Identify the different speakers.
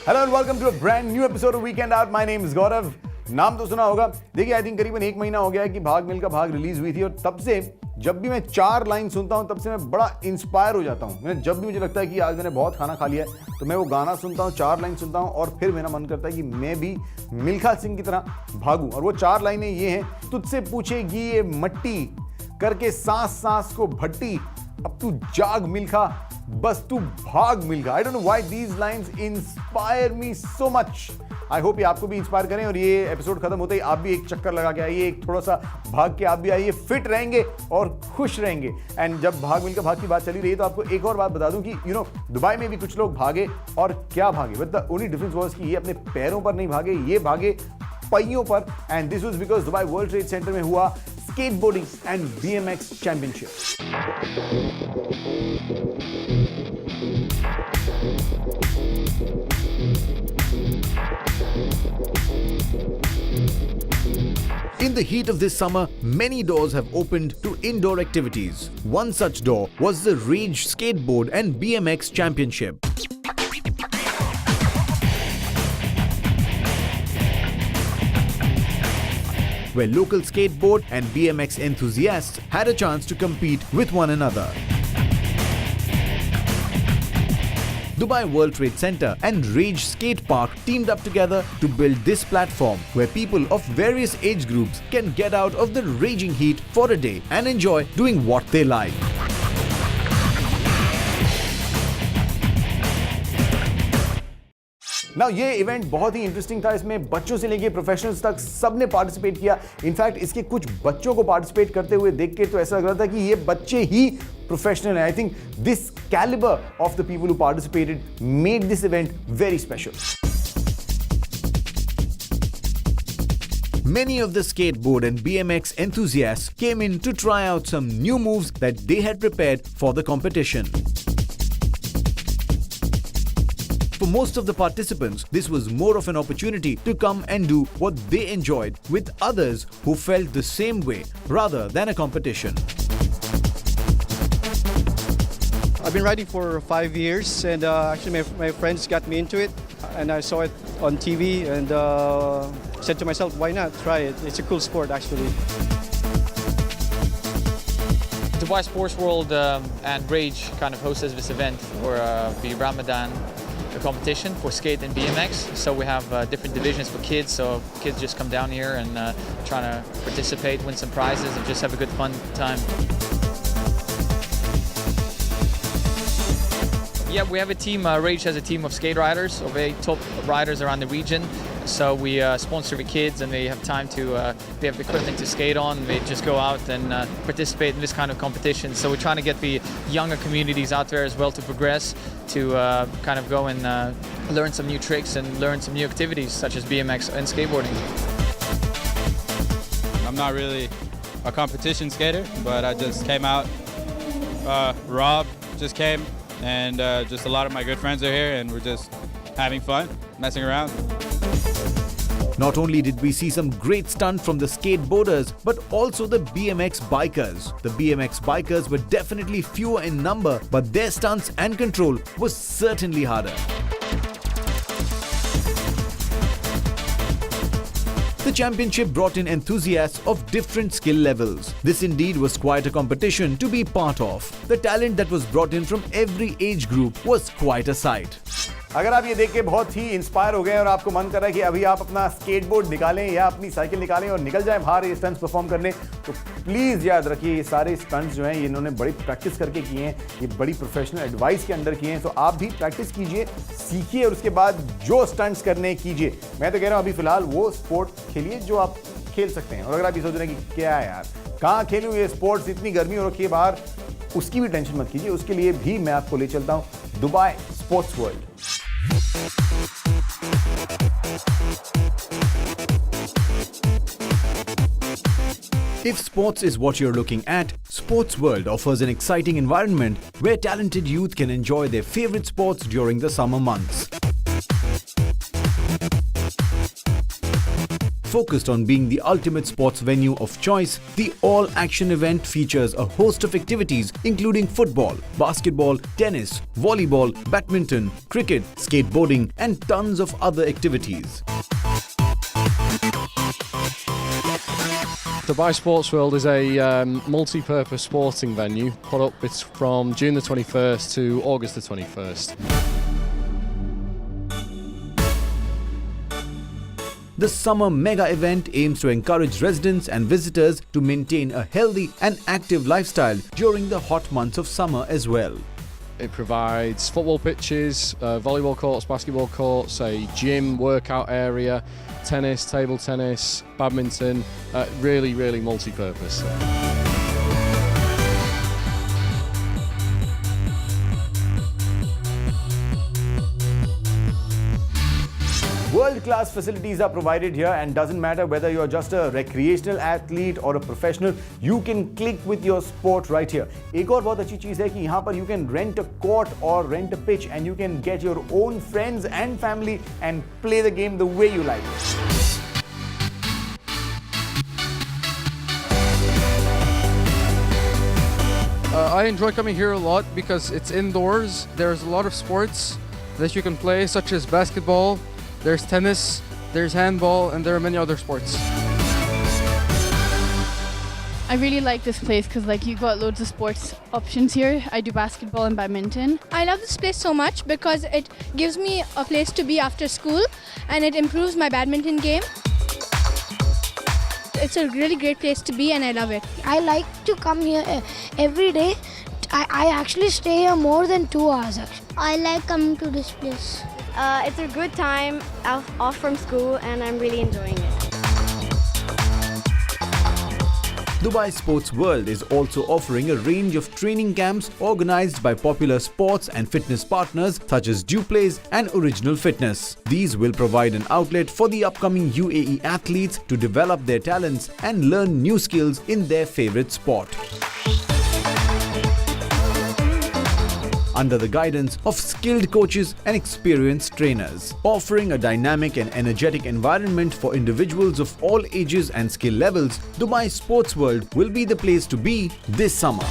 Speaker 1: Hello and welcome to a brand new episode of weekend out. My name is Gaurav. नाम तो सुना होगा। देखिए, आई थिंक करीबन 1 महीना हो गया है कि भाग मिल्खा भाग रिलीज हुई थी और तब से जब भी मैं 4 लाइन सुनता हूं तब से मैं बड़ा इंस्पायर हो जाता हूं। जब भी मुझे लगता है कि आज मैंने बहुत खाना खा लिया है तो मैं वो गाना सुनता हूं, 4 लाइन सुनता हूं और फिर मेरा मन करता है कि मैं भी मिल्खा सिंह की तरह भागूं। और वो 4 लाइनें ये हैं, तुझसे पूछेगी ये मट्टी करके सांस सांस को भट्टी, अब तू जाग मिल्खा बस तू भाग Milkha. I don't know why these lines inspire me so much. I hope ये आपको भी इंस्पायर करें और ये एपिसोड खत्म होते ही आप भी एक चक्कर लगा के आइए, एक थोड़ा सा भाग के आप भी आइए, फिट रहेंगे और खुश रहेंगे। एंड जब भाग मिल्खा भाग की बात चली रही है तो आपको एक और बात बता दूं कि दुबई में भी कुछ लोग भागे और क्या भागे, but the only difference was कि ये अपने पैरों पर नहीं भागे, ये भागे पहियों पर। And this was because Dubai world trade centre में हुआ skateboarding and BMX championship. In the heat of this summer, many doors have opened to indoor activities. One such door was the Rage Skateboard and BMX Championship. Where local skateboard and BMX enthusiasts had a chance to compete with one another. Dubai World Trade Center and Rage Skate Park teamed up together to build this platform where people of various age groups can get out of the raging heat for a day and enjoy doing what they like. Now, ये event बहुत ही interesting था। इसमें बच्चों से लेके professionals तक सबने participate किया। इनफैक्ट इसके कुछ बच्चों को पार्टिसिपेट करते हुए देख के तो ऐसा लग रहा था कि ये बच्चे ही प्रोफेशनल हैं। I think this calibre of the people who participated made this event very special. Many of the skateboard and BMX enthusiasts came in to try out some new moves that they had prepared for the competition. For most of the participants, this was more of an opportunity to come and do what they enjoyed with others who felt the same way rather than a competition.
Speaker 2: I've been riding for 5 years and actually my friends got me into it and I saw it on TV and said to myself, why not try it? It's a cool sport actually.
Speaker 3: Dubai Sports World and Rage kind of hosted this event for the Ramadan competition for skate and BMX. So we have different divisions for kids. So kids just come down here and trying to participate, win some prizes, and just have a good fun time. Yeah, we have a team. Rage has a team of skate riders, so very top riders around the region. So we sponsor the kids, and they have time to. They have equipment to skate on. They just go out and participate in this kind of competition. So we're trying to get the younger communities out there as well to progress, to kind of go and learn some new tricks and learn some new activities such as BMX and skateboarding.
Speaker 4: I'm not really a competition skater, but I just came out. Rob just came, and just a lot of my good friends are here, and we're just having fun, messing around.
Speaker 1: Not only did we see some great stunt from the skateboarders, but also the BMX bikers. The BMX bikers were definitely fewer in number, but their stunts and control was certainly harder. The championship brought in enthusiasts of different skill levels. This indeed was quite a competition to be part of. The talent that was brought in from every age group was quite a sight. अगर आप ये देख के बहुत ही inspire हो गए और आपको मन कर रहा है कि अभी आप अपना स्केटबोर्ड निकालें या अपनी साइकिल निकालें और निकल जाएं बाहर ये स्टंट्स परफॉर्म करने, तो प्लीज़ याद रखिए ये सारे स्टंट्स जो हैं ये इन्होंने बड़ी प्रैक्टिस करके किए हैं, ये बड़ी प्रोफेशनल एडवाइस के अंडर किए हैं। तो आप भी प्रैक्टिस कीजिए, सीखिए और उसके बाद जो स्टंट्स करने कीजिए। मैं तो कह रहा हूँ अभी फिलहाल वो स्पोर्ट खेलिए जो आप खेल सकते हैं। और अगर आप ये सोच रहे हैं कि क्या है यार, कहाँ खेलूँ ये स्पोर्ट्स, इतनी गर्मी हो रखी है बाहर, उसकी भी टेंशन मत कीजिए। उसके लिए भी मैं आपको ले चलता हूँ Dubai sports world. If sports is what you're looking at, Sports World offers an exciting environment where talented youth can enjoy their favorite sports during the summer months. Focused on being the ultimate sports venue of choice, the all-action event features a host of activities including football, basketball, tennis, volleyball, badminton, cricket, skateboarding and tons of other activities.
Speaker 5: Dubai Sports World is a multi-purpose sporting venue put up from June the 21st to August the 21st.
Speaker 1: The summer mega event aims to encourage residents and visitors to maintain a healthy and active lifestyle during the hot months of summer as well.
Speaker 5: It provides football pitches, volleyball courts, basketball courts, a gym, workout area, tennis, table tennis, badminton, really multi-purpose.
Speaker 1: World-class facilities are provided here, and doesn't matter whether you're just a recreational athlete or a professional, you can click with your sport right here. एक और बहुत अच्छी चीज है कि यहाँ पर you can rent a court or rent a pitch and you can get your own friends and family and play the game the way you like.
Speaker 6: I enjoy coming here a lot because it's indoors. There's a lot of sports that you can play, such as basketball, there's tennis, there's handball, and there are many other sports.
Speaker 7: I really like this place because you got loads of sports options here. I do basketball and badminton.
Speaker 8: I love this place so much because it gives me a place to be after school and it improves my badminton game. It's a really great place to be and I love it.
Speaker 9: I like to come here every day. I actually stay here more than 2 hours actually.
Speaker 10: I like coming to this place.
Speaker 11: It's a good time off from school and I'm really enjoying it.
Speaker 1: Dubai Sports World is also offering a range of training camps organized by popular sports and fitness partners such as Duplays and Original Fitness. These will provide an outlet for the upcoming UAE athletes to develop their talents and learn new skills in their favorite sport. Under the guidance of skilled coaches and experienced trainers, offering a dynamic and energetic environment for individuals of all ages and skill levels, Dubai Sports World will be the place to be this summer.